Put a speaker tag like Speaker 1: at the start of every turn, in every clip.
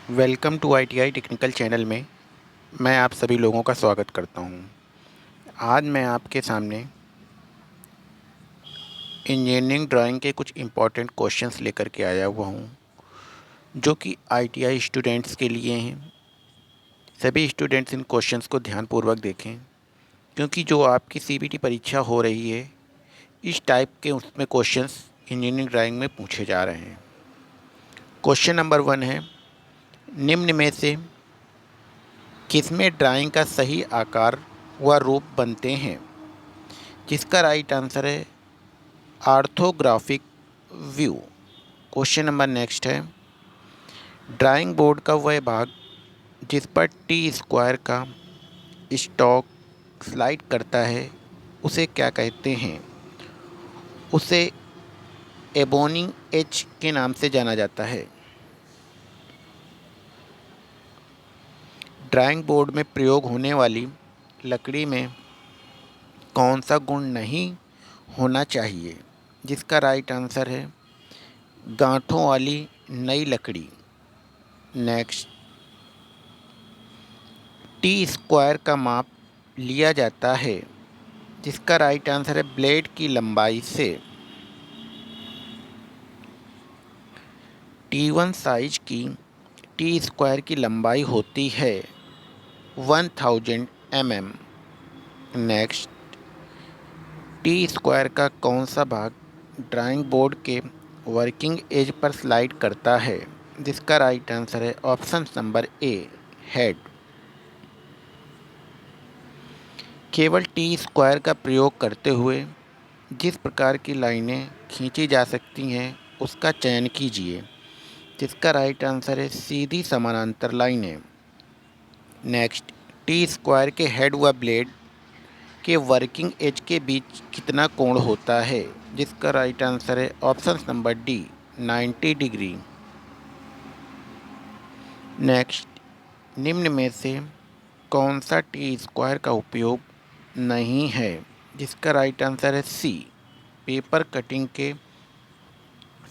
Speaker 1: Welcome to ITI technical channel में मैं आप सभी लोगों का स्वागत करता हूं। आज मैं आपके सामने इंजीनियरिंग ड्राइंग के कुछ इम्पोर्टेंट क्वेश्चंस लेकर के आया हुआ हूं, जो कि आईटीआई स्टूडेंट्स के लिए हैं। सभी स्टूडेंट्स इन क्वेश्चंस को ध्यानपूर्वक देखें, क्योंकि जो आपकी सीबीटी परीक्षा हो रही है, इस टाइप के उसमें क्वेश्चंस इंजीनियरिंग ड्राइंग में पूछे जा रहे हैं। क्वेश्चन नंबर 1 है, निम्न में से किसमें ड्राइंग का सही आकार व रूप बनते हैं? जिसका राइट आंसर है orthographic view. Question number next है, ड्राइंग बोर्ड का वह भाग जिस पर टी स्क्वायर का स्टॉक स्लाइड करता है उसे क्या कहते हैं? उसे एबोनिंग एज के नाम से जाना जाता है। ड्राइंग बोर्ड में प्रयोग होने वाली लकड़ी में कौन सा गुण नहीं होना चाहिए? जिसका राइट आंसर है गांठों वाली नई लकड़ी। नेक्स्ट, टी स्क्वायर का माप लिया जाता है। जिसका राइट आंसर है ब्लेड की लंबाई से। T1 साइज की टी स्क्वायर की लंबाई होती है 1000 mm। नेक्स्ट, टी स्क्वायर का कौन सा भाग ड्राइंग बोर्ड के वर्किंग एज पर स्लाइड करता है? जिसका राइट आंसर है ऑप्शन नंबर ए, हेड। केवल टी स्क्वायर का प्रयोग करते हुए जिस प्रकार की लाइनें खींची जा सकती हैं उसका चयन कीजिए। जिसका राइट आंसर है सीधी समानांतर लाइनें। नेक्स्ट, टी स्क्वायर के हेड व ब्लेड के वर्किंग एज के बीच कितना कोण होता है? जिसका राइट आंसर है option number D, 90 degree. Next, निम्न में से कौन सा टी स्क्वायर का उपयोग नहीं है? जिसका राइट आंसर है सी, पेपर कटिंग के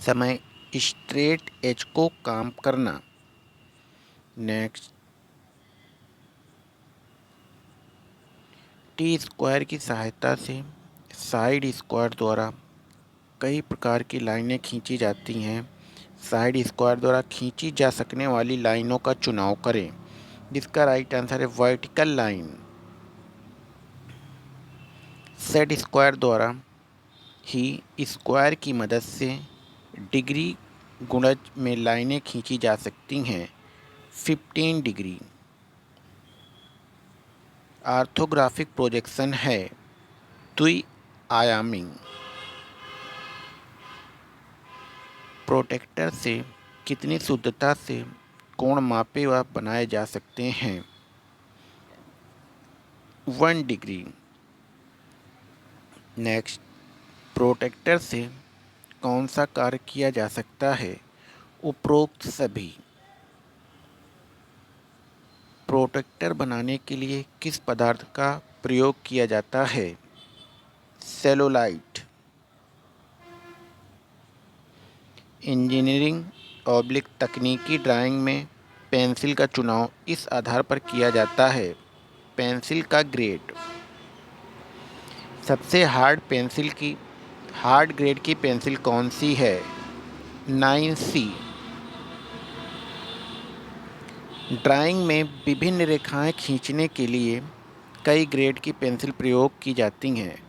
Speaker 1: समय स्ट्रेट एज को काम करना। नेक्स्ट, टी स्क्वायर की सहायता से साइड स्क्वायर द्वारा कई प्रकार की लाइनें खींची जाती हैं। साइड स्क्वायर द्वारा खींची जा सकने वाली लाइनों का चुनाव करें। जिसका राइट आंसर है वर्टिकल लाइन। सेट स्क्वायर द्वारा ही स्क्वायर की मदद से डिग्री गुणज में लाइनें खींची जा सकती हैं 15 डिग्री। ऑर्थोग्राफिक प्रोजेक्शन है द्वि-आयामी। प्रोटेक्टर से कितनी शुद्धता से कोण मापे व बनाए जा सकते हैं? 1 डिग्री। नेक्स्ट, प्रोटेक्टर से कौन सा कार्य किया जा सकता है? उपरोक्त सभी। प्रोटेक्टर बनाने के लिए किस पदार्थ का प्रयोग किया जाता है? सेलुलाइट। इंजीनियरिंग तकनीकी ड्राइंग में पेंसिल का चुनाव इस आधार पर किया जाता है, पेंसिल का ग्रेड। सबसे हार्ड ग्रेड की पेंसिल कौन सी है? 9C। ड्राइंग में विभिन्न रेखाएं खींचने के लिए कई ग्रेड की पेंसिल प्रयोग की जाती हैं।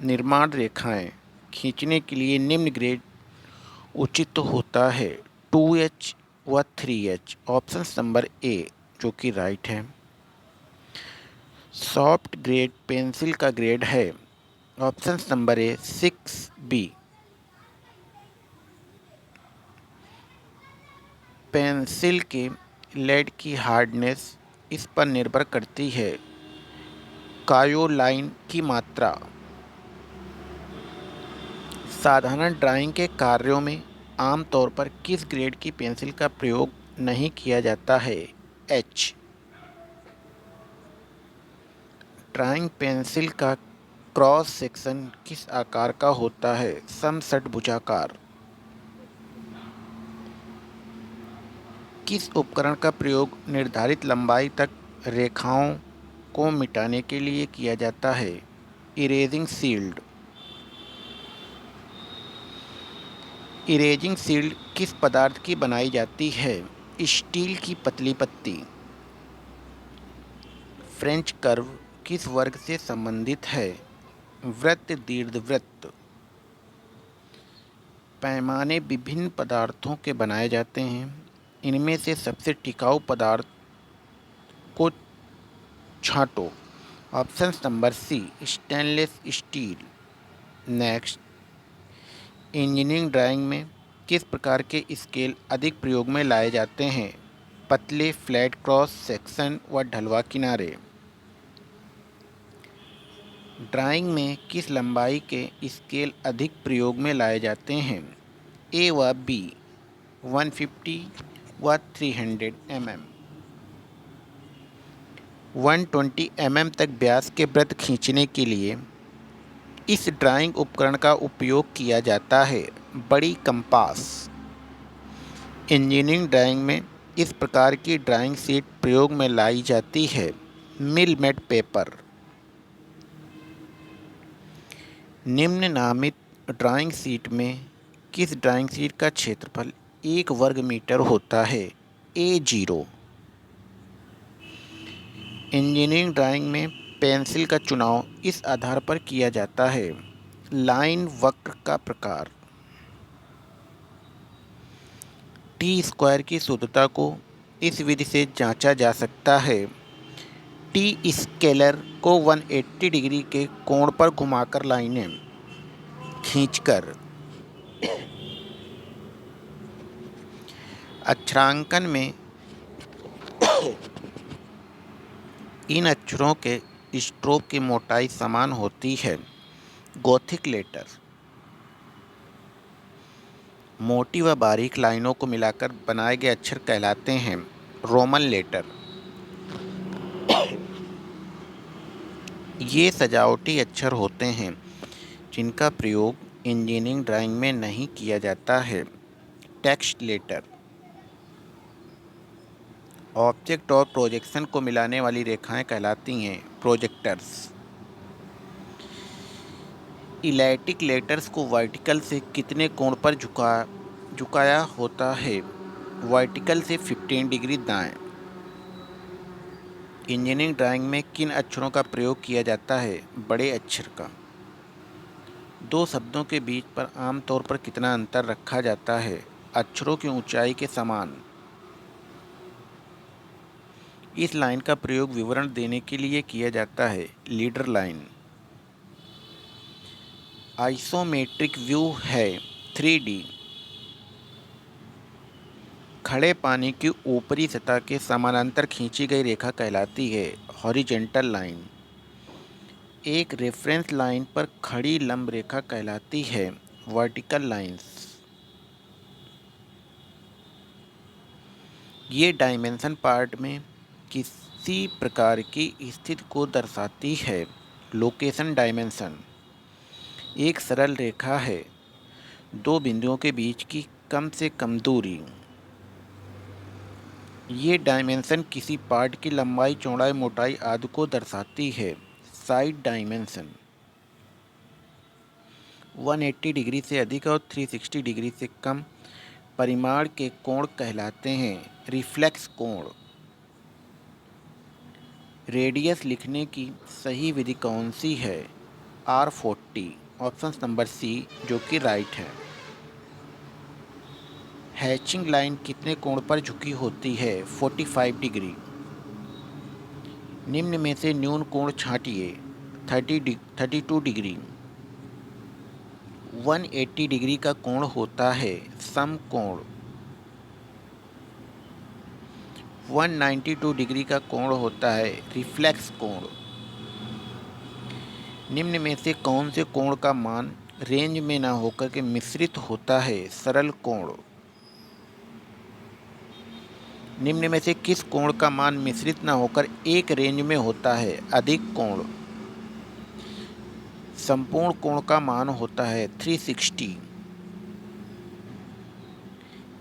Speaker 1: निर्माण रेखाएं खींचने के लिए निम्न ग्रेड उचित होता है 2H व 3H। ऑप्शन नंबर ए, जो कि राइट है। सॉफ्ट ग्रेड पेंसिल का ग्रेड है option number A, 6B। Pencil के लेड की हार्डनेस इस पर निर्भर करती है कायोलाइन की मात्रा। साधारण ड्राइंग के कार्यों में आमतौर पर किस ग्रेड की पेंसिल का प्रयोग नहीं किया जाता है? H। ड्राइंग पेंसिल का क्रॉस सेक्शन किस आकार का होता है? समषटभुजाकार। किस उपकरण का प्रयोग निर्धारित लंबाई तक रेखाओं को मिटाने के लिए किया जाता है? Erasing shield. इरेजिंग शील्ड किस पदार्थ की बनाई जाती है? स्टील की पतली पत्ती। फ्रेंच कर्व किस वर्ग से संबंधित है? वृत्त, दीर्घवृत्त। पैमाने विभिन्न पदार्थों के बनाए जाते हैं। इनमें से सबसे टिकाऊ पदार्थ को छांटो। Option number C, stainless steel. Next, engineering drawing में किस प्रकार के स्केल अधिक प्रयोग में लाए जाते हैं? पतले, फ्लैट क्रॉस सेक्शन व ढलवा किनारे। ड्राइंग में किस लंबाई के स्केल अधिक प्रयोग में लाए जाते हैं? ए व बी, 150 व 300 mm। 120 mm तक व्यास के वृत्त खींचने के लिए इस ड्राइंग उपकरण का उपयोग किया जाता है। बड़ी कंपास। इंजीनियरिंग ड्राइंग में इस प्रकार की ड्राइंग शीट प्रयोग में लाई जाती है। मिल मेड पेपर। निम्न नामित ड्राइंग शीट में किस ड्राइंग शीट का क्षेत्रफल 1 वर्ग मीटर होता है? A0। इंजीनियरिंग ड्राइंग में पेंसिल का चुनाव इस आधार पर किया जाता है। लाइन वक्र का प्रकार। टी स्क्वायर की शुद्धता को इस विधि से जांचा जा सकता है। टी स्केलर को 180 डिग्री के कोण पर घुमाकर लाइनें खींचकर। अक्षरांकन में इन अक्षरों के स्ट्रोक की मोटाई समान होती है। Gothic letter. मोटी व बारीक लाइनों को मिलाकर बनाए गए अक्षर कहलाते हैं रोमन लेटर। ये सजावटी अक्षर होते हैं जिनका प्रयोग इंजीनियरिंग ड्राइंग में नहीं किया जाता है। Text letter. ऑब्जेक्ट और प्रोजेक्शन को मिलाने वाली रेखाएं कहलाती हैं प्रोजेक्टर्स। इलैटिक लेटर्स को वर्टिकल से कितने कोण पर झुकाया होता है? वर्टिकल से 15 डिग्री दाएं। इंजीनियरिंग ड्राइंग में किन अक्षरों का प्रयोग किया जाता है? बड़े अक्षर का। दो शब्दों के बीच पर आमतौर पर कितना अंतर रखा जाता है? अक्षरों की ऊंचाई के समान। इस लाइन का प्रयोग विवरण देने के लिए किया जाता है लीडर लाइन। आइसोमेट्रिक व्यू है 3D। खड़े पानी की ऊपरी सतह के समानांतर खींची गई रेखा कहलाती है हॉरिजेंटल लाइन। एक रेफरेंस लाइन पर खड़ी लंब रेखा कहलाती है वर्टिकल लाइंस। ये डायमेंशन पार्ट में किसी प्रकार की स्थिति को दर्शाती है। लोकेशन डायमेंशन एक सरल रेखा है, दो बिंदुओं के बीच की कम से कम दूरी। ये डायमेंशन किसी पार्ट की लंबाई, चौड़ाई, मोटाई आदि को दर्शाती है। साइड डायमेंशन 180 डिग्री से अधिक और 360 डिग्री से कम परिमाण के कोण कहलाते हैं रिफ्लेक्स कोण। रेडियस लिखने की सही विधि कौन सी है? R40। ऑप्शन नंबर सी जो कि राइट है। हैचिंग लाइन कितने कोण पर झुकी होती है? 45 डिग्री। निम्न में से न्यून कोण छांटिए। 32 डिग्री। 180 डिग्री का कोण होता है समकोण। 192 डिग्री का कोण होता है रिफ्लेक्स कोण। निम्न में से कौन से कोण का मान रेंज में न होकर के मिश्रित होता है? सरल कोण। निम्न में से किस कोण का मान मिश्रित न होकर एक रेंज में होता है? अधिक कोण। संपूर्ण कोण का मान होता है 360।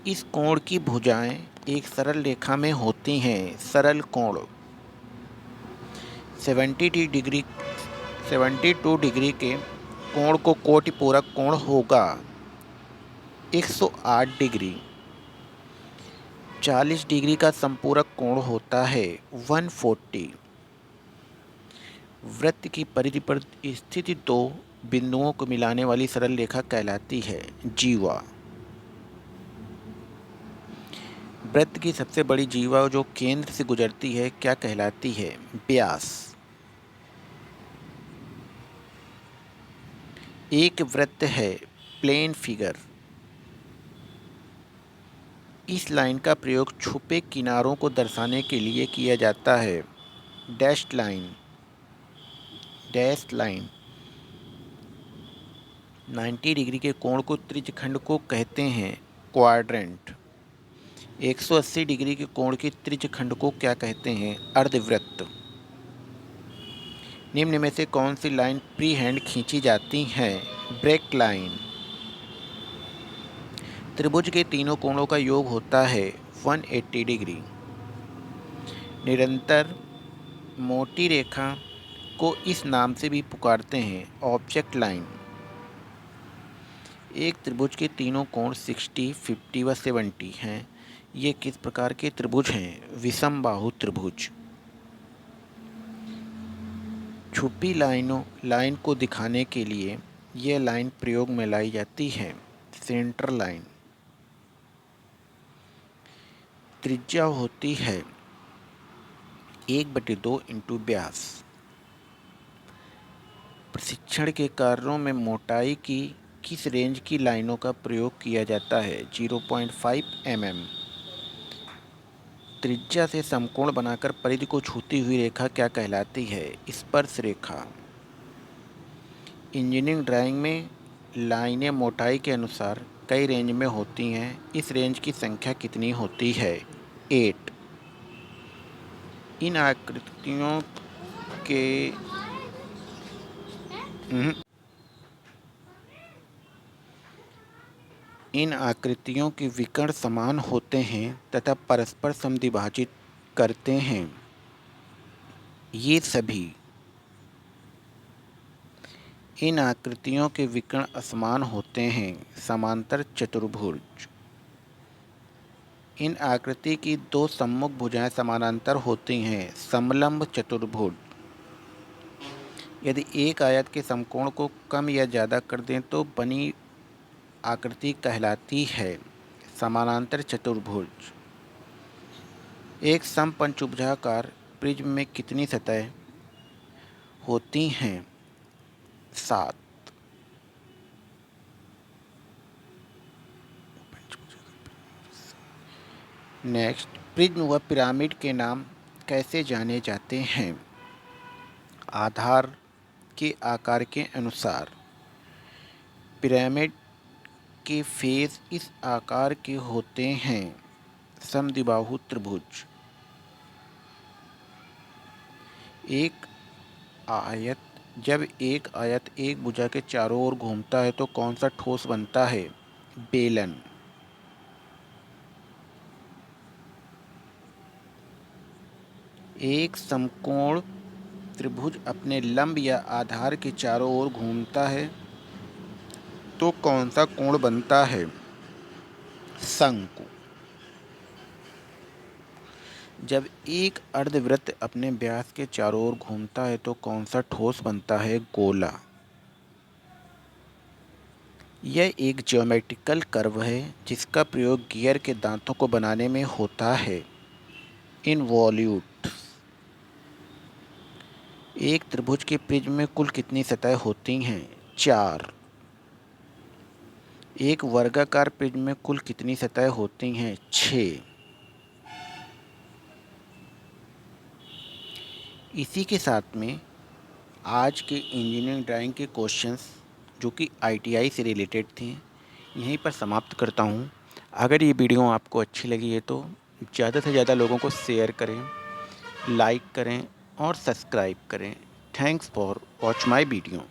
Speaker 1: इस कोण की भुजाएं एक सरल रेखा में होती हैं सरल कोण 72 डिग्री 72 डिग्री के कोण को कोटि पूरक कोण होगा 108 डिग्री। 40 डिग्री का संपूरक कोण होता है 140। वृत्त की परिधि पर स्थित दो बिंदुओं को मिलाने वाली सरल रेखा कहलाती है जीवा। वृत्त की सबसे बड़ी जीवा जो केंद्र से गुजरती है क्या कहलाती है व्यास। एक वृत्त है प्लेन फिगर। इस लाइन का प्रयोग छुपे किनारों को दर्शाने के लिए किया जाता है डैश्ड लाइन। 90 डिग्री के कोण को त्रिज्यखंड को कहते हैं क्वाड्रेंट। 180 डिग्री के कोण के त्रिज्यखंड को क्या कहते हैं अर्धवृत्त। निम्न में से कौन सी लाइन फ्री हैंड खींची जाती हैं ब्रेक लाइन। त्रिभुज के तीनों कोणों का योग होता है 180 डिग्री। निरंतर मोटी रेखा को इस नाम से भी पुकारते हैं ऑब्जेक्ट लाइन। एक त्रिभुज के तीनों कोण 60, 50 व 70 हैं। ये किस प्रकार के त्रिभुज हैं विषम बाहु त्रिभुज। छुपी लाइन को दिखाने के लिए यह लाइन प्रयोग में लाई जाती है सेंटर लाइन। त्रिज्या होती है 1/2 इंटू व्यास। प्रशिक्षण के कार्यों में मोटाई की किस रेंज की लाइनों का प्रयोग किया जाता है 0.5 mm। त्रिज्या से समकोण बनाकर परिधि को छूती हुई रेखा क्या कहलाती है स्पर्श रेखा। इंजीनियरिंग ड्राइंग में लाइनें मोटाई के अनुसार कई रेंज में होती हैं। इस रेंज की संख्या कितनी होती है 8। इन आकृतियों के इन आकृतियों के विकर्ण समान होते हैं तथा परस्पर समद्विभाजित करते हैं। ये सभी इन आकृतियों के विकर्ण असमान होते हैं समांतर चतुर्भुज। इन आकृति की दो सम्मुख भुजाएं समानांतर होती हैं समलंब चतुर्भुज। यदि एक आयत के समकोण को कम या ज़्यादा कर दें तो बनी आकृति कहलाती है समानांतर चतुर्भुज। एक समपंचभुजाकार प्रिज्म में कितनी सतह होती हैं 7। नेक्स्ट, प्रिज्म व पिरामिड के नाम कैसे जाने जाते हैं आधार के आकार के अनुसार। पिरामिड के फेस इस आकार के होते हैं समद्विबाहु त्रिभुज। जब एक आयत एक भुजा के चारों ओर घूमता है तो कौन सा ठोस बनता है बेलन। एक समकोण त्रिभुज अपने लंब या आधार के चारों ओर घूमता है तो कौन सा कोण बनता है शंकु। जब एक अर्धवृत्त अपने व्यास के चारों ओर घूमता है तो कौन सा ठोस बनता है गोला। यह एक ज्योमेट्रिकल कर्व है जिसका प्रयोग गियर के दांतों को बनाने में होता है इनवॉल्यूट। एक त्रिभुज के प्रिज्म में कुल कितनी सतह होती हैं 4। एक वर्गाकार प्रिज्म में कुल कितनी सतह होती हैं 6। इसी के साथ में आज के इंजीनियरिंग ड्राइंग के क्वेश्चंस जो कि ITI से रिलेटेड थे यहीं पर समाप्त करता हूँ। अगर ये वीडियो आपको अच्छी लगी है तो ज़्यादा से ज़्यादा लोगों को शेयर करें, लाइक करें और सब्सक्राइब करें। Thanks for watch my video.